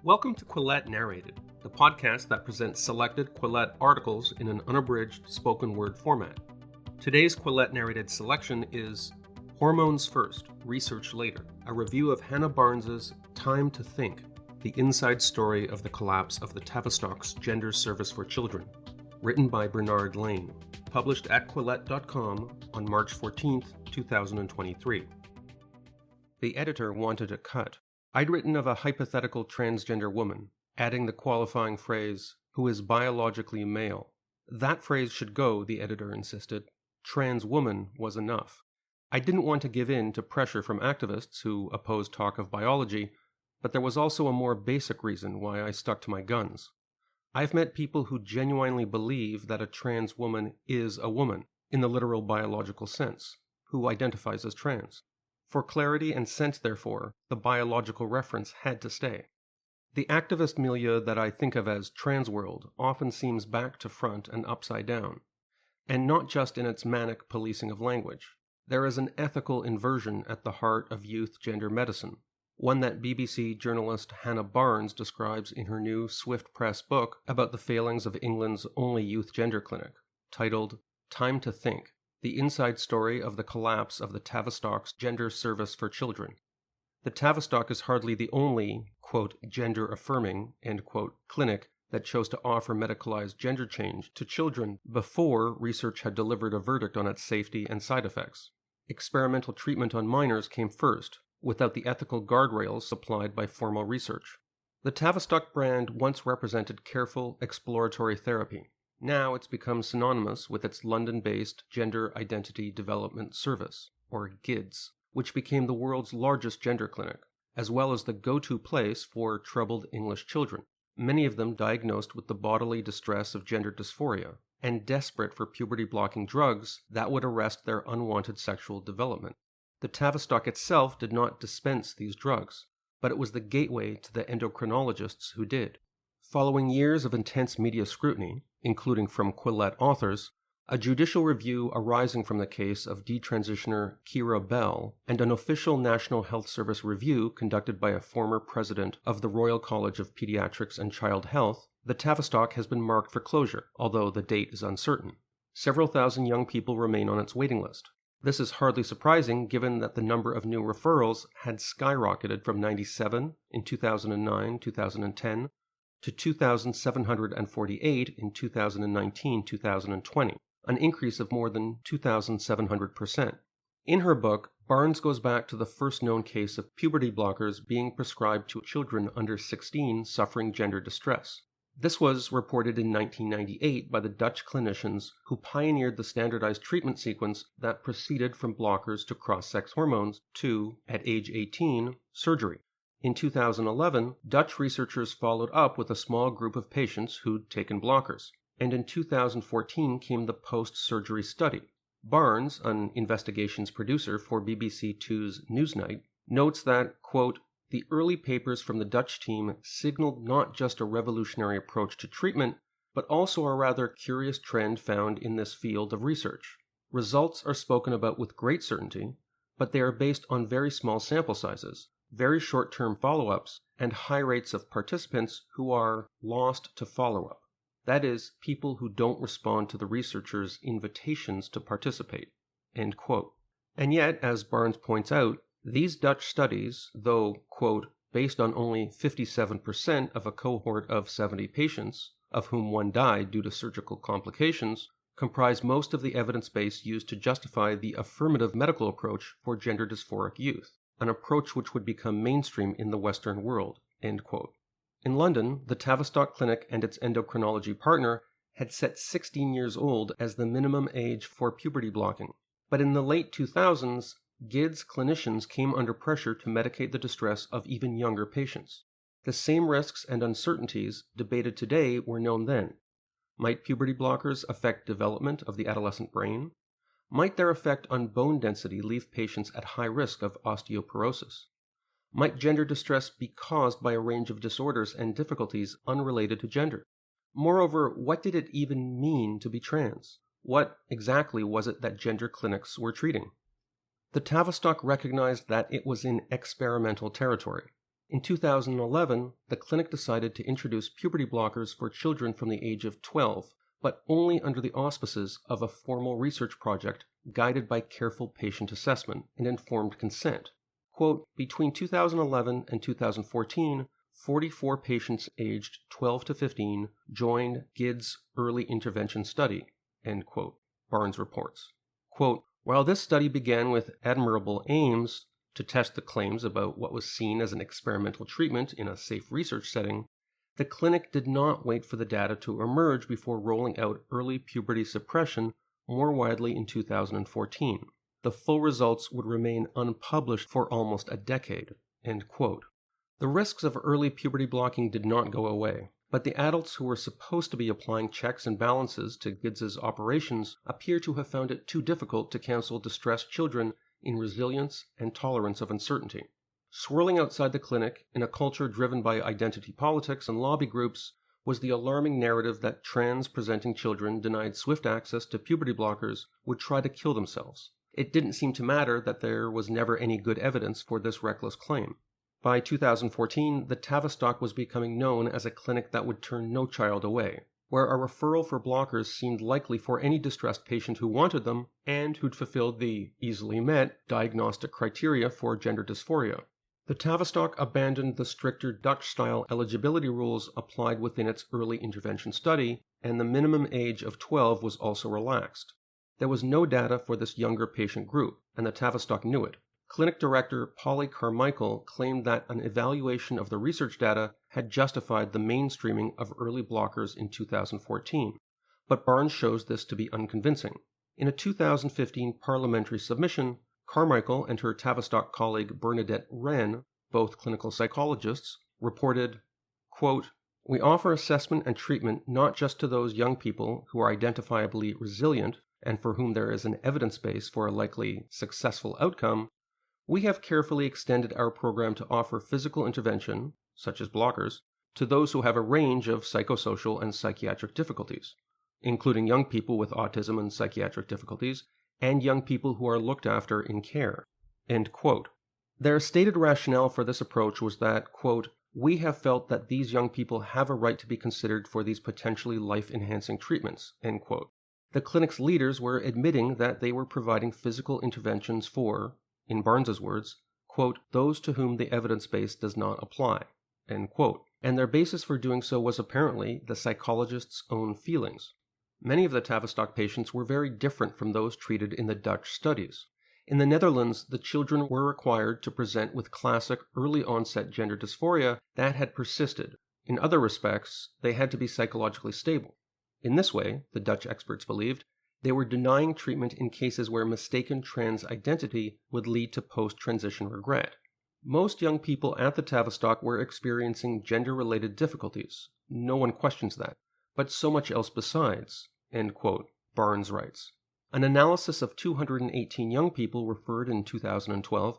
Welcome to Quillette Narrated, the podcast that presents selected Quillette articles in an unabridged spoken word format. Today's Quillette Narrated selection is Hormones First, Research Later, a review of Hannah Barnes's Time to Think, the inside story of the collapse of the Tavistock's Gender Service for Children, written by Bernard Lane, published at Quillette.com on March 14, 2023. The editor wanted a cut. I'd written of a hypothetical transgender woman, adding the qualifying phrase, who is biologically male. That phrase should go, the editor insisted. Trans woman was enough. I didn't want to give in to pressure from activists who opposed talk of biology, but there was also a more basic reason why I stuck to my guns. I've met people who genuinely believe that a trans woman is a woman, in the literal biological sense, who identifies as trans. For clarity and sense, therefore, the biological reference had to stay. The activist milieu that I think of as transworld often seems back to front and upside down, and not just in its manic policing of language. There is an ethical inversion at the heart of youth gender medicine, one that BBC journalist Hannah Barnes describes in her new Swift Press book about the failings of England's only youth gender clinic, titled Time to Think, the inside story of the collapse of the Tavistock's Gender Service for Children. The Tavistock is hardly the only, quote, gender-affirming, end quote, clinic that chose to offer medicalized gender change to children before research had delivered a verdict on its safety and side effects. Experimental treatment on minors came first, without the ethical guardrails supplied by formal research. The Tavistock brand once represented careful, exploratory therapy. Now it's become synonymous with its London-based Gender Identity Development Service, or GIDS, which became the world's largest gender clinic, as well as the go-to place for troubled English children, many of them diagnosed with the bodily distress of gender dysphoria, and desperate for puberty-blocking drugs that would arrest their unwanted sexual development. The Tavistock itself did not dispense these drugs, but it was the gateway to the endocrinologists who did. Following years of intense media scrutiny, including from Quillette authors, a judicial review arising from the case of detransitioner Kira Bell, and an official National Health Service review conducted by a former president of the Royal College of Pediatrics and Child Health, the Tavistock has been marked for closure, although the date is uncertain. Several thousand young people remain on its waiting list. This is hardly surprising given that the number of new referrals had skyrocketed from 97 in 2009-2010 to 2,748 in 2019-2020, an increase of more than 2,700%. In her book, Barnes goes back to the first known case of puberty blockers being prescribed to children under 16 suffering gender distress. This was reported in 1998 by the Dutch clinicians who pioneered the standardized treatment sequence that proceeded from blockers to cross-sex hormones to, at age 18, surgery. In 2011, Dutch researchers followed up with a small group of patients who'd taken blockers, and in 2014 came the post-surgery study. Barnes, an investigations producer for BBC Two's Newsnight, notes that, quote, the early papers from the Dutch team signaled not just a revolutionary approach to treatment, but also a rather curious trend found in this field of research. Results are spoken about with great certainty, but they are based on very small sample sizes, very short-term follow-ups, and high rates of participants who are lost to follow-up. That is, people who don't respond to the researchers' invitations to participate, end quote. And yet, as Barnes points out, these Dutch studies, though, quote, based on only 57% of a cohort of 70 patients, of whom one died due to surgical complications, comprise most of the evidence base used to justify the affirmative medical approach for gender dysphoric youth, an approach which would become mainstream in the Western world, end quote. In London, the Tavistock Clinic and its endocrinology partner had set 16 years old as the minimum age for puberty blocking. But in the late 2000s, GIDS clinicians came under pressure to medicate the distress of even younger patients. The same risks and uncertainties debated today were known then. Might puberty blockers affect development of the adolescent brain? Might their effect on bone density leave patients at high risk of osteoporosis? Might gender distress be caused by a range of disorders and difficulties unrelated to gender? Moreover, what did it even mean to be trans? What exactly was it that gender clinics were treating? The Tavistock recognized that it was in experimental territory. In 2011, the clinic decided to introduce puberty blockers for children from the age of 12, but only under the auspices of a formal research project guided by careful patient assessment and informed consent. Quote, between 2011 and 2014, 44 patients aged 12 to 15 joined GID's early intervention study, end quote, Barnes reports. Quote, while this study began with admirable aims to test the claims about what was seen as an experimental treatment in a safe research setting, the clinic did not wait for the data to emerge before rolling out early puberty suppression more widely in 2014. The full results would remain unpublished for almost a decade, end quote. The risks of early puberty blocking did not go away, but the adults who were supposed to be applying checks and balances to GIDS's operations appear to have found it too difficult to counsel distressed children in resilience and tolerance of uncertainty. Swirling outside the clinic, in a culture driven by identity politics and lobby groups, was the alarming narrative that trans-presenting children denied swift access to puberty blockers would try to kill themselves. It didn't seem to matter that there was never any good evidence for this reckless claim. By 2014, the Tavistock was becoming known as a clinic that would turn no child away, where a referral for blockers seemed likely for any distressed patient who wanted them and who'd fulfilled the easily met diagnostic criteria for gender dysphoria. The Tavistock abandoned the stricter Dutch-style eligibility rules applied within its early intervention study, and the minimum age of 12 was also relaxed. There was no data for this younger patient group, and the Tavistock knew it. Clinic director Polly Carmichael claimed that an evaluation of the research data had justified the mainstreaming of early blockers in 2014, but Barnes shows this to be unconvincing. In a 2015 parliamentary submission, Carmichael and her Tavistock colleague Bernadette Wren, both clinical psychologists, reported, quote, we offer assessment and treatment not just to those young people who are identifiably resilient and for whom there is an evidence base for a likely successful outcome. We have carefully extended our program to offer physical intervention, such as blockers, to those who have a range of psychosocial and psychiatric difficulties, including young people with autism and psychiatric difficulties, and young people who are looked after in care. End quote. Their stated rationale for this approach was that, quote, we have felt that these young people have a right to be considered for these potentially life-enhancing treatments, end quote. The clinic's leaders were admitting that they were providing physical interventions for, in Barnes's words, quote, those to whom the evidence base does not apply, end quote. And their basis for doing so was apparently the psychologist's own feelings. Many of the Tavistock patients were very different from those treated in the Dutch studies. In the Netherlands, the children were required to present with classic early-onset gender dysphoria that had persisted. In other respects, they had to be psychologically stable. In this way, the Dutch experts believed, they were denying treatment in cases where mistaken trans identity would lead to post-transition regret. Most young people at the Tavistock were experiencing gender-related difficulties. No one questions that. But so much else besides, end quote, Barnes writes. An analysis of 218 young people referred in 2012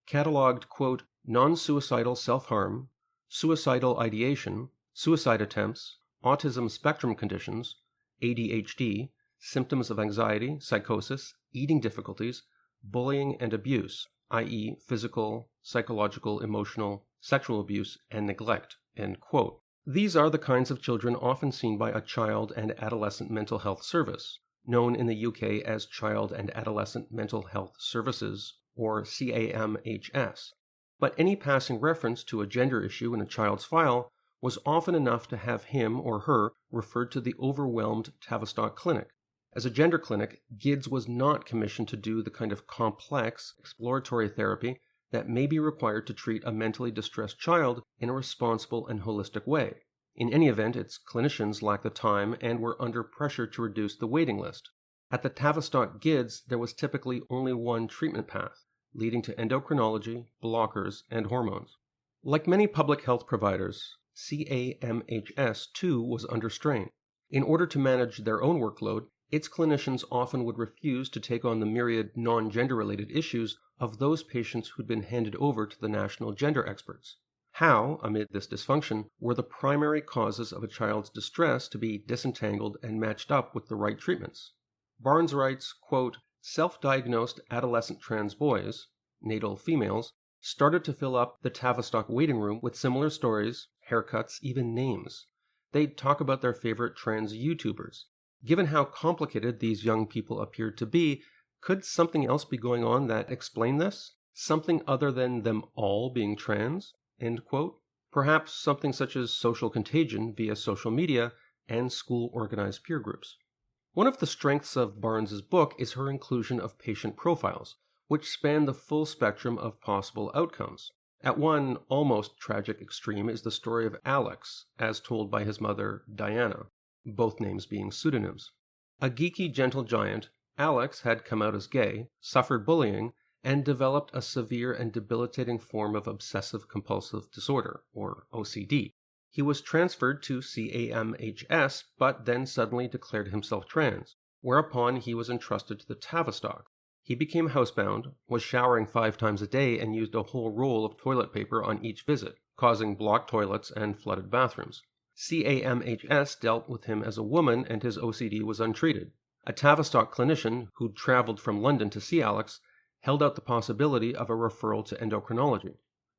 cataloged, quote, non-suicidal self-harm, suicidal ideation, suicide attempts, autism spectrum conditions, ADHD, symptoms of anxiety, psychosis, eating difficulties, bullying and abuse, i.e. physical, psychological, emotional, sexual abuse, and neglect, end quote. These are the kinds of children often seen by a Child and Adolescent Mental Health Service, known in the UK as Child and Adolescent Mental Health Services, or CAMHS. But any passing reference to a gender issue in a child's file was often enough to have him or her referred to the overwhelmed Tavistock Clinic. As a gender clinic, GIDS was not commissioned to do the kind of complex, exploratory therapy that may be required to treat a mentally distressed child in a responsible and holistic way. In any event, its clinicians lacked the time and were under pressure to reduce the waiting list. At the Tavistock GIDS, there was typically only one treatment path, leading to endocrinology, blockers, and hormones. Like many public health providers, CAMHS too was under strain. In order to manage their own workload, its clinicians often would refuse to take on the myriad non-gender-related issues of those patients who'd been handed over to the national gender experts. How, amid this dysfunction, were the primary causes of a child's distress to be disentangled and matched up with the right treatments? Barnes writes, quote, self-diagnosed adolescent trans boys, natal females, started to fill up the Tavistock waiting room with similar stories, haircuts, even names. They'd talk about their favorite trans YouTubers. Given how complicated these young people appeared to be, could something else be going on that explained this? Something other than them all being trans? End quote. Perhaps something such as social contagion via social media and school-organized peer groups. One of the strengths of Barnes's book is her inclusion of patient profiles, which span the full spectrum of possible outcomes. At one almost tragic extreme is the story of Alex, as told by his mother, Diana, both names being pseudonyms. A geeky gentle giant, Alex had come out as gay, suffered bullying, and developed a severe and debilitating form of obsessive-compulsive disorder, or OCD. He was transferred to CAMHS, but then suddenly declared himself trans, whereupon he was entrusted to the Tavistock. He became housebound, was showering 5 times a day, and used a whole roll of toilet paper on each visit, causing blocked toilets and flooded bathrooms. CAMHS dealt with him as a woman, and his OCD was untreated. A Tavistock clinician, who'd traveled from London to see Alex, held out the possibility of a referral to endocrinology.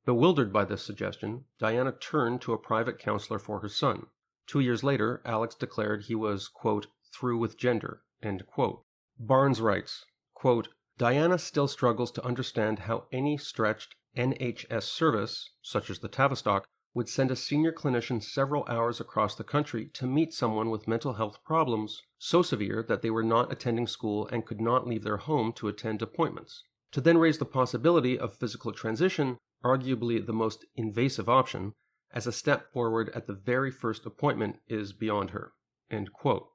Bewildered by this suggestion, Diana turned to a private counselor for her son. 2 years later, Alex declared he was, quote, through with gender, end quote. Barnes writes, quote, Diana still struggles to understand how any stretched NHS service, such as the Tavistock, would send a senior clinician several hours across the country to meet someone with mental health problems so severe that they were not attending school and could not leave their home to attend appointments. To then raise the possibility of physical transition, arguably the most invasive option, as a step forward at the very first appointment is beyond her. End quote.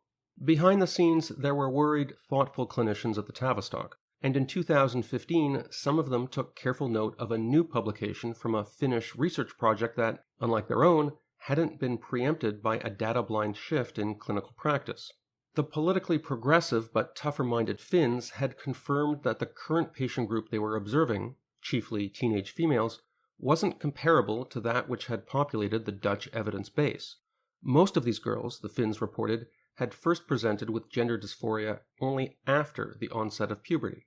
Behind the scenes, there were worried, thoughtful clinicians at the Tavistock, and in 2015, some of them took careful note of a new publication from a Finnish research project that, unlike their own, hadn't been preempted by a data-blind shift in clinical practice. The politically progressive but tougher-minded Finns had confirmed that the current patient group they were observing, chiefly teenage females, wasn't comparable to that which had populated the Dutch evidence base. Most of these girls, the Finns reported, had first presented with gender dysphoria only after the onset of puberty.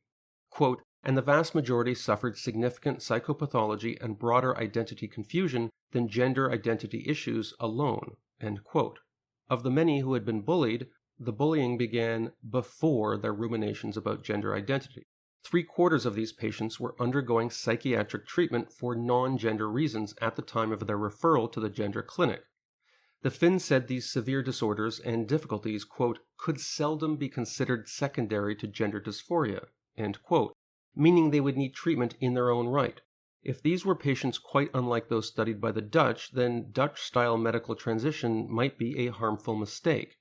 Quote, and the vast majority suffered significant psychopathology and broader identity confusion than gender identity issues alone. End quote. Of the many who had been bullied, the bullying began before their ruminations about gender identity. 3/4 of these patients were undergoing psychiatric treatment for non-gender reasons at the time of their referral to the gender clinic. The Finns said these severe disorders and difficulties, quote, could seldom be considered secondary to gender dysphoria, end quote, meaning they would need treatment in their own right. If these were patients quite unlike those studied by the Dutch, then Dutch-style medical transition might be a harmful mistake.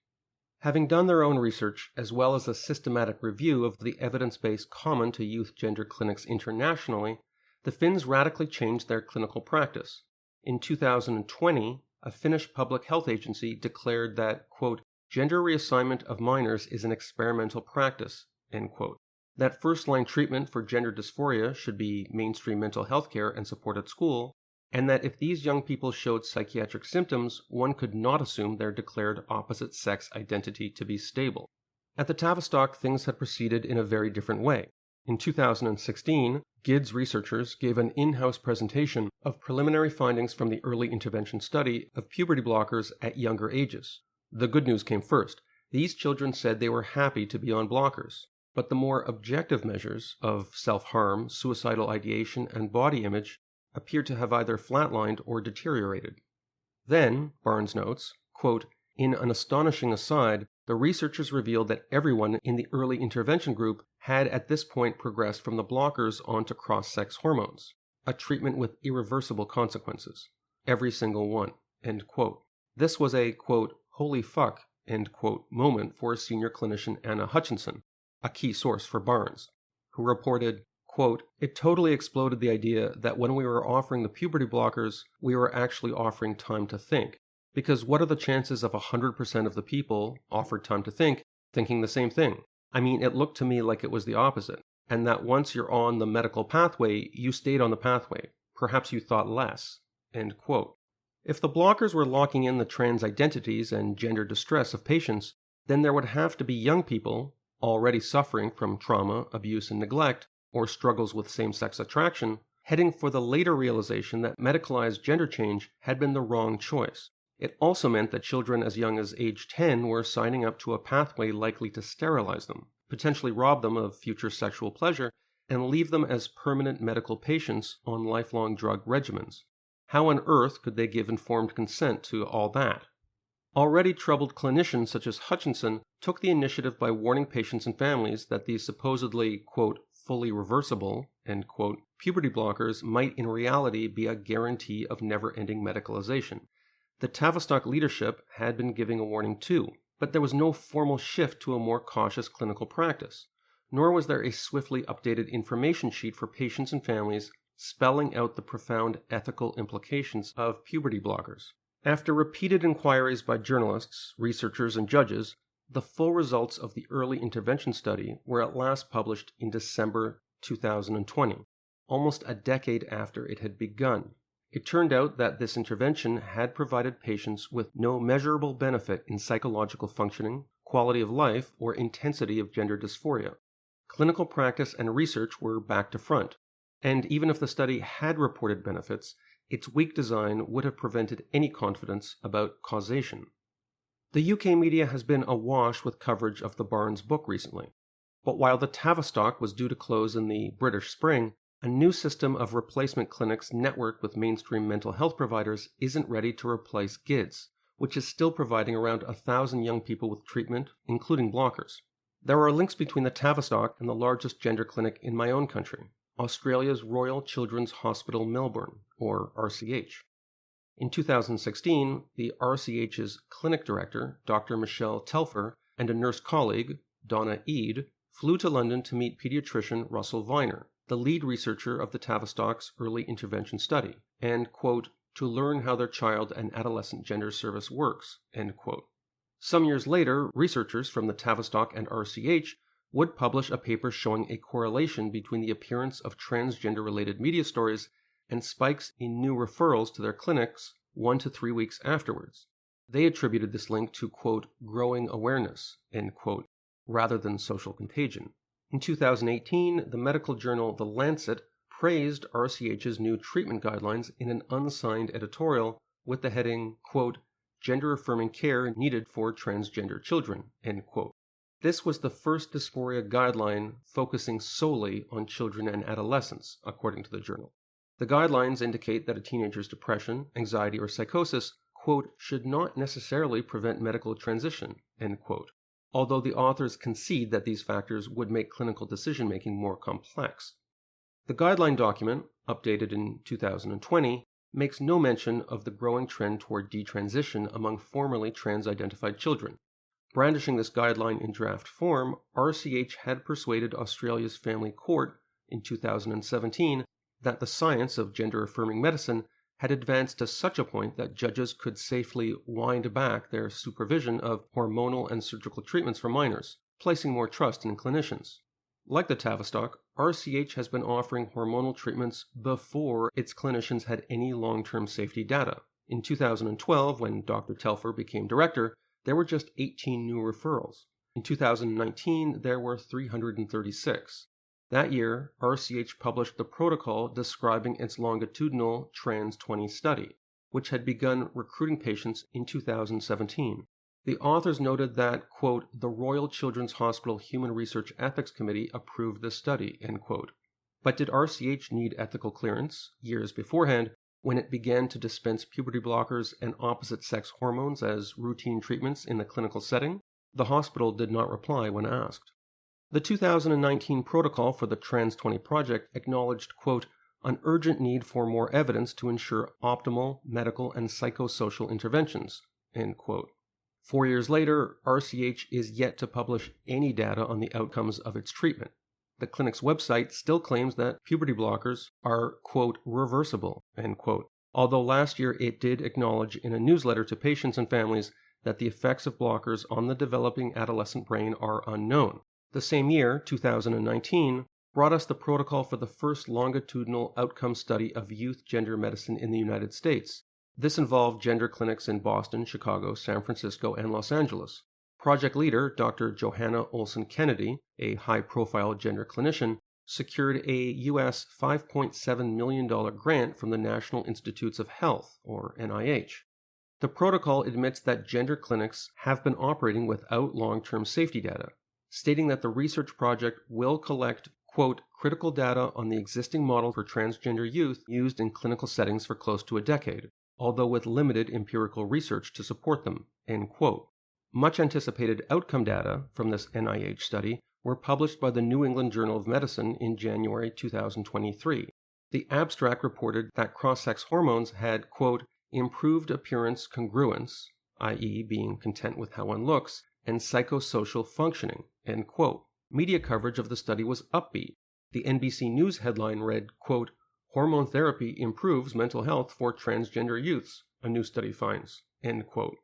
Having done their own research, as well as a systematic review of the evidence base common to youth gender clinics internationally, the Finns radically changed their clinical practice. In 2020, a Finnish public health agency declared that, quote, gender reassignment of minors is an experimental practice, end quote. That first-line treatment for gender dysphoria should be mainstream mental health care and support at school, and that if these young people showed psychiatric symptoms, one could not assume their declared opposite-sex identity to be stable. At the Tavistock, things had proceeded in a very different way. In 2016, GIDS researchers gave an in-house presentation of preliminary findings from the early intervention study of puberty blockers at younger ages. The good news came first. These children said they were happy to be on blockers, but the more objective measures of self-harm, suicidal ideation, and body image appeared to have either flatlined or deteriorated. Then, Barnes notes, quote, in an astonishing aside, the researchers revealed that everyone in the early intervention group had at this point progressed from the blockers onto cross-sex hormones, a treatment with irreversible consequences. Every single one, end quote. This was a, quote, holy fuck, end quote, moment for senior clinician Anna Hutchinson, a key source for Barnes, who reported, quote, it totally exploded the idea that when we were offering the puberty blockers, we were actually offering time to think. Because what are the chances of 100% of the people offered time to think, thinking the same thing? I mean, it looked to me like it was the opposite, and that once you're on the medical pathway, you stayed on the pathway. Perhaps you thought less, end quote. If the blockers were locking in the trans identities and gender distress of patients, then there would have to be young people, already suffering from trauma, abuse, and neglect, or struggles with same-sex attraction, heading for the later realization that medicalized gender change had been the wrong choice. It also meant that children as young as age 10 were signing up to a pathway likely to sterilize them, potentially rob them of future sexual pleasure, and leave them as permanent medical patients on lifelong drug regimens. How on earth could they give informed consent to all that? Already troubled clinicians such as Hutchinson took the initiative by warning patients and families that these supposedly, quote, fully reversible, end quote, puberty blockers might in reality be a guarantee of never-ending medicalization. The Tavistock leadership had been giving a warning too, but there was no formal shift to a more cautious clinical practice, nor was there a swiftly updated information sheet for patients and families spelling out the profound ethical implications of puberty blockers. After repeated inquiries by journalists, researchers, and judges, the full results of the early intervention study were at last published in December 2020, almost a decade after it had begun. It turned out that this intervention had provided patients with no measurable benefit in psychological functioning, quality of life, or intensity of gender dysphoria. Clinical practice and research were back to front, and even if the study had reported benefits, its weak design would have prevented any confidence about causation. The UK media has been awash with coverage of the Barnes book recently, but while the Tavistock was due to close in the British spring, a new system of replacement clinics networked with mainstream mental health providers isn't ready to replace GIDS, which is still providing around 1,000 young people with treatment, including blockers. There are links between the Tavistock and the largest gender clinic in my own country, Australia's Royal Children's Hospital Melbourne, or RCH. In 2016, the RCH's clinic director, Dr. Michelle Telfer, and a nurse colleague, Donna Eade, flew to London to meet pediatrician Russell Viner, the lead researcher of the Tavistock's early intervention study, and, quote, to learn how their child and adolescent gender service works, end quote. Some years later, researchers from the Tavistock and RCH would publish a paper showing a correlation between the appearance of transgender-related media stories and spikes in new referrals to their clinics 1 to 3 weeks afterwards. They attributed this link to, quote, growing awareness, end quote, rather than social contagion. In 2018, the medical journal The Lancet praised RCH's new treatment guidelines in an unsigned editorial with the heading, quote, gender-affirming care needed for transgender children, end quote. This was the first dysphoria guideline focusing solely on children and adolescents, according to the journal. The guidelines indicate that a teenager's depression, anxiety, or psychosis, quote, should not necessarily prevent medical transition, end quote, although the authors concede that these factors would make clinical decision-making more complex. The guideline document, updated in 2020, makes no mention of the growing trend toward detransition among formerly trans-identified children. Brandishing this guideline in draft form, RCH had persuaded Australia's Family Court in 2017 that the science of gender-affirming medicine had advanced to such a point that judges could safely wind back their supervision of hormonal and surgical treatments for minors, placing more trust in clinicians. Like the Tavistock, RCH has been offering hormonal treatments before its clinicians had any long-term safety data. In 2012, when Dr. Telfer became director, there were just 18 new referrals. In 2019, there were 336. That year, RCH published the protocol describing its longitudinal Trans 20 study, which had begun recruiting patients in 2017. The authors noted that, quote, the Royal Children's Hospital Human Research Ethics Committee approved the study, end quote. But did RCH need ethical clearance, years beforehand, when it began to dispense puberty blockers and opposite-sex hormones as routine treatments in the clinical setting? The hospital did not reply when asked. The 2019 protocol for the Trans 20 project acknowledged, quote, an urgent need for more evidence to ensure optimal medical and psychosocial interventions, end quote. 4 years later, RCH is yet to publish any data on the outcomes of its treatment. The clinic's website still claims that puberty blockers are, quote, reversible, end quote, although last year it did acknowledge in a newsletter to patients and families that the effects of blockers on the developing adolescent brain are unknown. The same year, 2019, brought us the protocol for the first longitudinal outcome study of youth gender medicine in the United States. This involved gender clinics in Boston, Chicago, San Francisco, and Los Angeles. Project leader, Dr. Johanna Olson Kennedy, a high-profile gender clinician, secured a US $5.7 million grant from the National Institutes of Health, or NIH. The protocol admits that gender clinics have been operating without long-term safety data, stating that the research project will collect, quote, critical data on the existing model for transgender youth used in clinical settings for close to a decade, although with limited empirical research to support them, end quote. Much anticipated outcome data from this NIH study were published by the New England Journal of Medicine in January 2023. The abstract reported that cross-sex hormones had, quote, improved appearance congruence, i.e. being content with how one looks, and psychosocial functioning, end quote. Media coverage of the study was upbeat. The NBC News headline read, quote, hormone therapy improves mental health for transgender youths, a new study finds, end quote.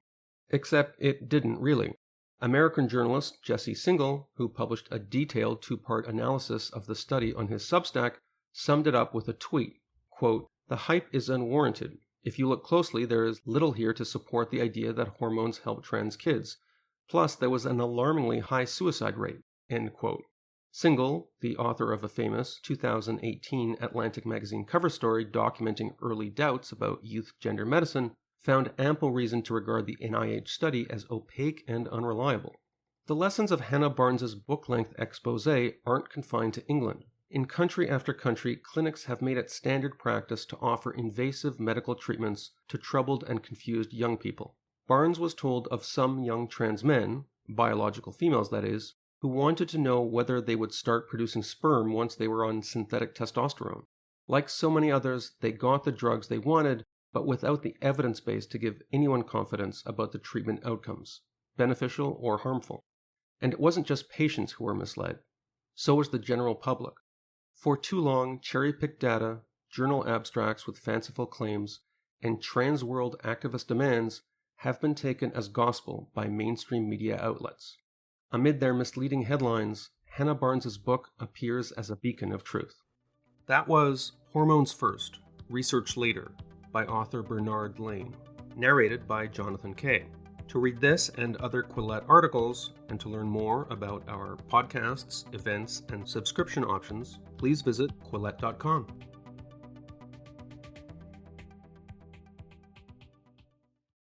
Except it didn't really. American journalist Jesse Singal, who published a detailed two-part analysis of the study on his Substack, summed it up with a tweet, quote, the hype is unwarranted. If you look closely, there is little here to support the idea that hormones help trans kids. Plus, there was an alarmingly high suicide rate, end quote. Singal, the author of a famous 2018 Atlantic magazine cover story documenting early doubts about youth gender medicine, found ample reason to regard the NIH study as opaque and unreliable. The lessons of Hannah Barnes's book-length expose aren't confined to England. In country after country, clinics have made it standard practice to offer invasive medical treatments to troubled and confused young people. Barnes was told of some young trans men, biological females that is, who wanted to know whether they would start producing sperm once they were on synthetic testosterone. Like so many others, they got the drugs they wanted, but without the evidence base to give anyone confidence about the treatment outcomes, beneficial or harmful. And it wasn't just patients who were misled. So was the general public. For too long, cherry-picked data, journal abstracts with fanciful claims, and trans-world activist demands have been taken as gospel by mainstream media outlets. Amid their misleading headlines, Hannah Barnes's book appears as a beacon of truth. That was Hormones First, Research Later, by author Bernard Lane, narrated by Jonathan Kay. To read this and other Quillette articles, and to learn more about our podcasts, events, and subscription options, please visit Quillette.com.